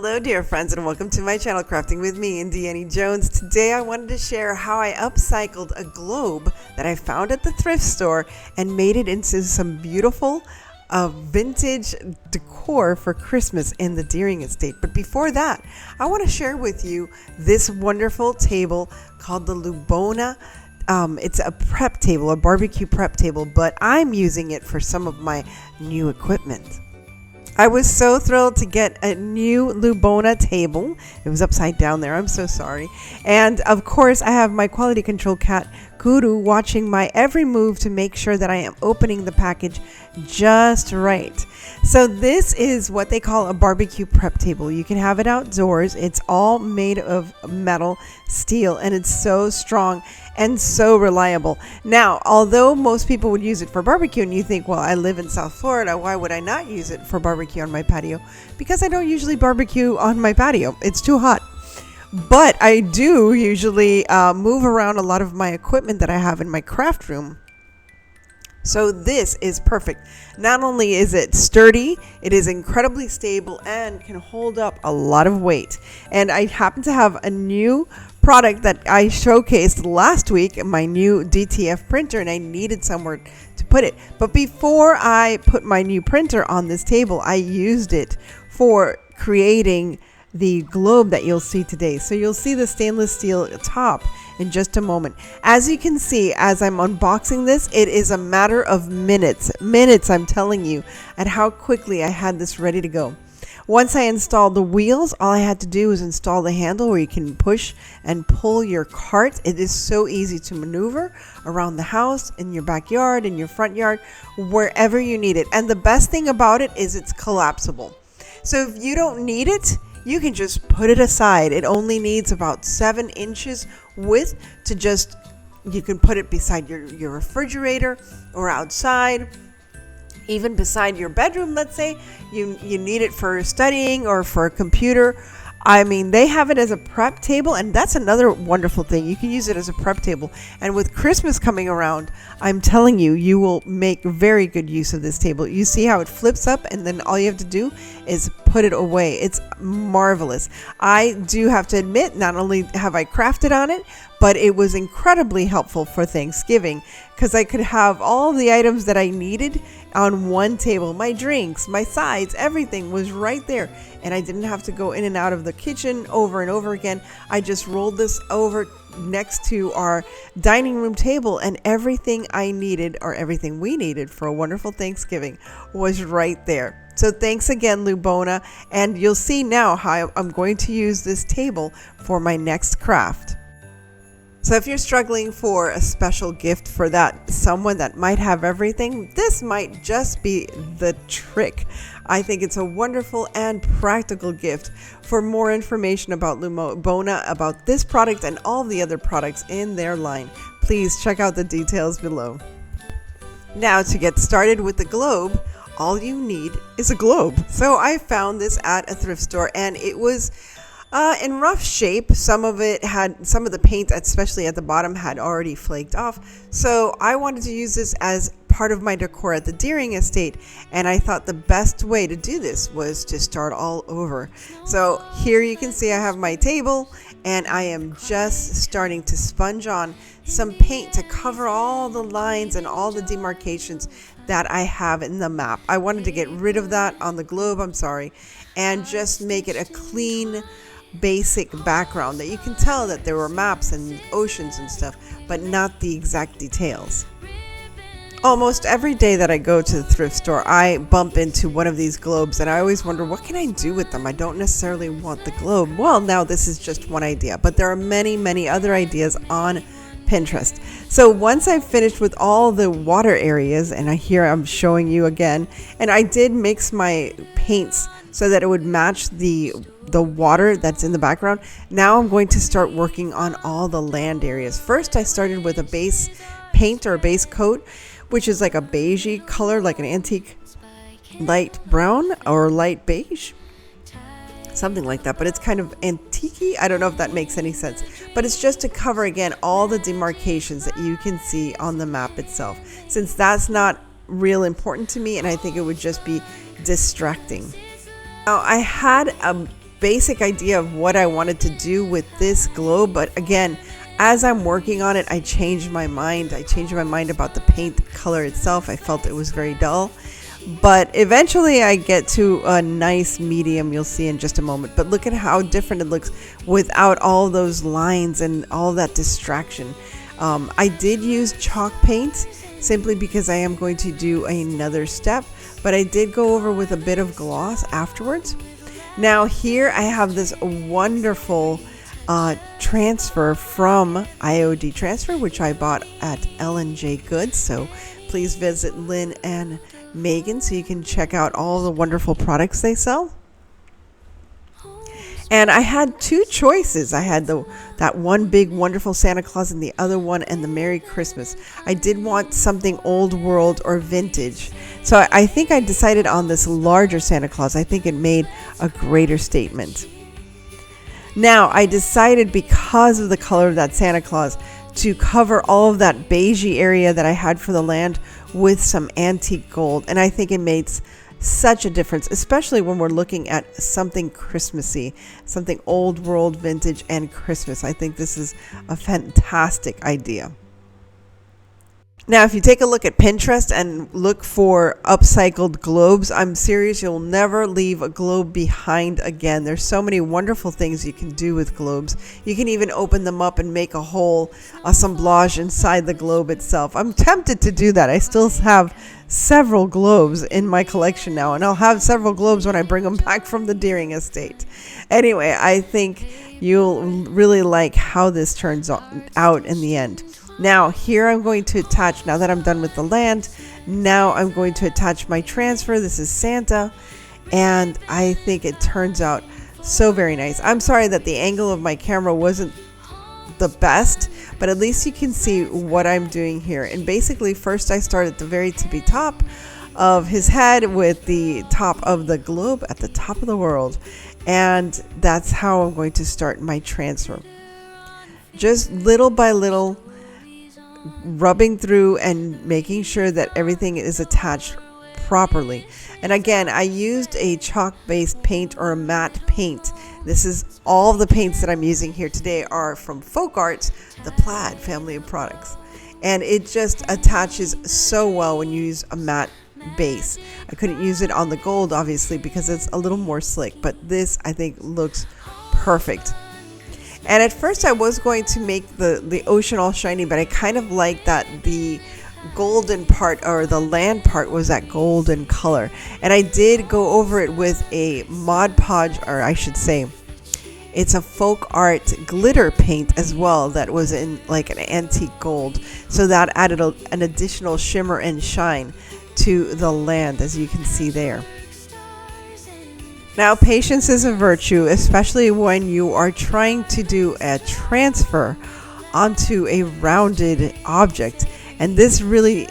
Hello dear friends, and welcome to my channel Crafting with me, Indiana Jones. Today I wanted to share how I upcycled a globe that I found at the thrift store and made it into some beautiful vintage decor for Christmas in the Deering estate. But before that, I want to share with you this wonderful table called the Lubona. It's a prep table, a barbecue prep table, but I'm using it for some of my new equipment. I was so thrilled to get a new Lubona table. It was upside down there. I'm so sorry. And of course, I have my quality control cat, Guru, watching my every move to make sure that I am opening the package just right. So this is what they call a barbecue prep table. You can have it outdoors. It's all made of metal, steel, and it's so strong and so reliable. Now, although most people would use it for barbecue, and you think, well, I live in South Florida, why would I not use it for barbecue on my patio? Because I don't usually barbecue on my patio. It's too hot. But I do usually move around a lot of my equipment that I have in my craft room. So this is perfect. Not only is it sturdy, it is incredibly stable and can hold up a lot of weight. And I happen to have a new product that I showcased last week, my new DTF printer, and I needed somewhere to put it. But before I put my new printer on this table, I used it for creating the globe that you'll see today. So you'll see the stainless steel top in just a moment. As you can see, as I'm unboxing this, it is a matter of minutes, I'm telling you, at how quickly I had this ready to go. Once I installed the wheels, all I had to do was install the handle where you can push and pull your cart. It is so easy to maneuver around the house, in your backyard, in your front yard, wherever you need it. And the best thing about it is it's collapsible. So if you don't need it, you can just put it aside. It only needs about 7 inches width to you can put it beside your refrigerator or outside, even beside your bedroom. Let's say you need it for studying or for a computer. I mean, they have it as a prep table, and that's another wonderful thing. You can use it as a prep table. And with Christmas coming around, I'm telling you, you will make very good use of this table. You see how it flips up, and then all you have to do is put it away. It's marvelous. I do have to admit, not only have I crafted on it, but it was incredibly helpful for Thanksgiving because I could have all the items that I needed on one table. My drinks, my sides, everything was right there. And I didn't have to go in and out of the kitchen over and over again. I just rolled this over next to our dining room table, and everything I needed, or everything we needed for a wonderful Thanksgiving, was right there. So thanks again, Lubona. And you'll see now how I'm going to use this table for my next craft. So if you're struggling for a special gift for that someone that might have everything, this might just be the trick. I think it's a wonderful and practical gift. For more information about Lubona, about this product and all the other products in their line, please check out the details below. Now, to get started with the globe, all you need is a globe. So I found this at a thrift store, and it was in rough shape. Some of the paint, especially at the bottom, had already flaked off. So I wanted to use this as part of my decor at the Deering estate, and I thought the best way to do this was to start all over. So here you can see I have my table, and I am just starting to sponge on some paint to cover all the lines and all the demarcations that I have in the map. I wanted to get rid of that on the globe, and just make it a clean, basic background that you can tell that there were maps and oceans and stuff, but not the exact details. Almost every day that I go to the thrift store, I bump into one of these globes, and I always wonder, what can I do with them? I don't necessarily want the globe. Well, now this is just one idea, but there are many, many other ideas on Pinterest. So once I've finished with all the water areas, and here I'm showing you again, and I did mix my paints so that it would match the water that's in the background. Now I'm going to start working on all the land areas. First, I started with a base paint or a base coat, which is like a beigey color, like an antique light brown or light beige, something like that, but it's kind of antique-y. I don't know if that makes any sense, but it's just to cover again all the demarcations that you can see on the map itself, since that's not real important to me, and I think it would just be distracting. Now, I had basic idea of what I wanted to do with this globe. But again, as I'm working on it, I changed my mind. I changed my mind about the paint color itself. I felt it was very dull. But eventually I get to a nice medium, you'll see in just a moment. But look at how different it looks without all those lines and all that distraction. I did use chalk paint simply because I am going to do another step, but I did go over with a bit of gloss afterwards. Now here I have this wonderful transfer from IOD Transfer, which I bought at L&J Goods. So please visit Lynn and Megan so you can check out all the wonderful products they sell. And I had two choices. I had that one big wonderful Santa Claus and the other one and the Merry Christmas. I did want something old world or vintage. So I think I decided on this larger Santa Claus. I think it made a greater statement. Now I decided, because of the color of that Santa Claus, to cover all of that beigey area that I had for the land with some antique gold. And I think it makes such a difference, especially when we're looking at something Christmassy, something old world, vintage, and Christmas. I think this is a fantastic idea. Now, if you take a look at Pinterest and look for upcycled globes, I'm serious, you'll never leave a globe behind again. There's so many wonderful things you can do with globes. You can even open them up and make a whole assemblage inside the globe itself. I'm tempted to do that. I still have several globes in my collection now, and I'll have several globes when I bring them back from the Deering estate. Anyway, I think you'll really like how this turns out in the end. Now here I'm going to attach, now that I'm done with the land, now I'm going to attach my transfer. This is Santa, and I think it turns out so very nice. I'm sorry that the angle of my camera wasn't the best, but at least you can see what I'm doing here. And basically, first I start at the very tippy top of his head with the top of the globe at the top of the world, and that's how I'm going to start my transfer. Just little by little, rubbing through and making sure that everything is attached properly. And again, I used a chalk-based paint or a matte paint. This is all the paints that I'm using here today are from Folk Arts, the Plaid family of products. And it just attaches so well when you use a matte base. I couldn't use it on the gold, obviously, because it's a little more slick, but this I think looks perfect. And at first I was going to make the ocean all shiny, but I kind of like that the golden part, or the land part, was that golden color. And I did go over it with a Mod Podge, or I should say it's a Folk Art glitter paint as well, that was in like an antique gold. So that added an additional shimmer and shine to the land, as you can see there. Now, patience is a virtue, especially when you are trying to do a transfer onto a rounded object. And this really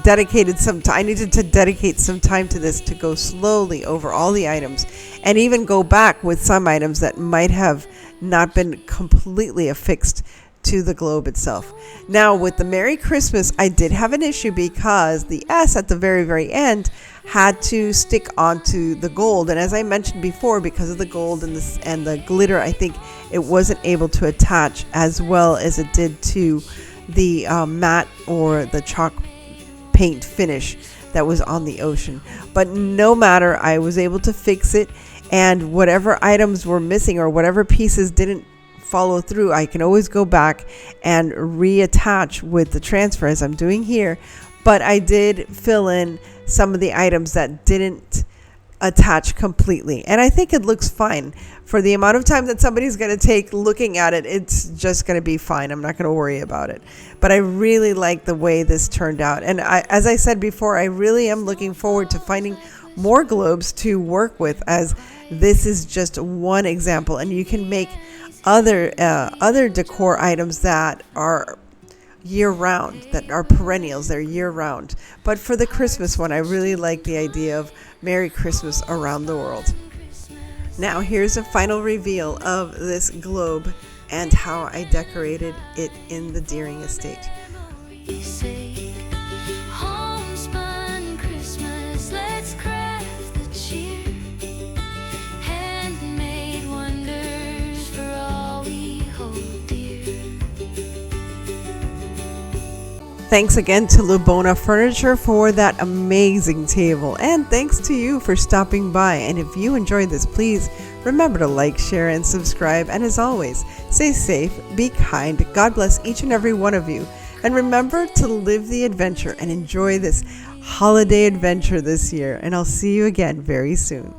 dedicated some time. I needed to dedicate some time to this, to go slowly over all the items and even go back with some items that might have not been completely affixed to the globe itself. Now, with the Merry Christmas, I did have an issue because the S at the very, very end had to stick onto the gold. And as I mentioned before, because of the gold and the glitter, I think it wasn't able to attach as well as it did to the matte or the chalk paint finish that was on the ocean. But no matter, I was able to fix it, and whatever items were missing or whatever pieces didn't follow through, I can always go back and reattach with the transfer, as I'm doing here. But I did fill in some of the items that didn't attach completely, and I think it looks fine for the amount of time that somebody's going to take looking at it. It's just going to be fine. I'm not going to worry about it, but I really like the way this turned out. And as I said before, I really am looking forward to finding more globes to work with, as this is just one example, and you can make other decor items that are year-round, that are perennials. They're year-round. But for the Christmas one, I really like the idea of Merry Christmas around the world. Now here's a final reveal of this globe and how I decorated it in the Deering estate. Homespun Christmas, let's craft the cheer. Handmade Thanks again to Lubona Furniture for that amazing table. And thanks to you for stopping by. And if you enjoyed this, please remember to like, share, and subscribe. And as always, stay safe, be kind. God bless each and every one of you. And remember to live the adventure and enjoy this holiday adventure this year. And I'll see you again very soon.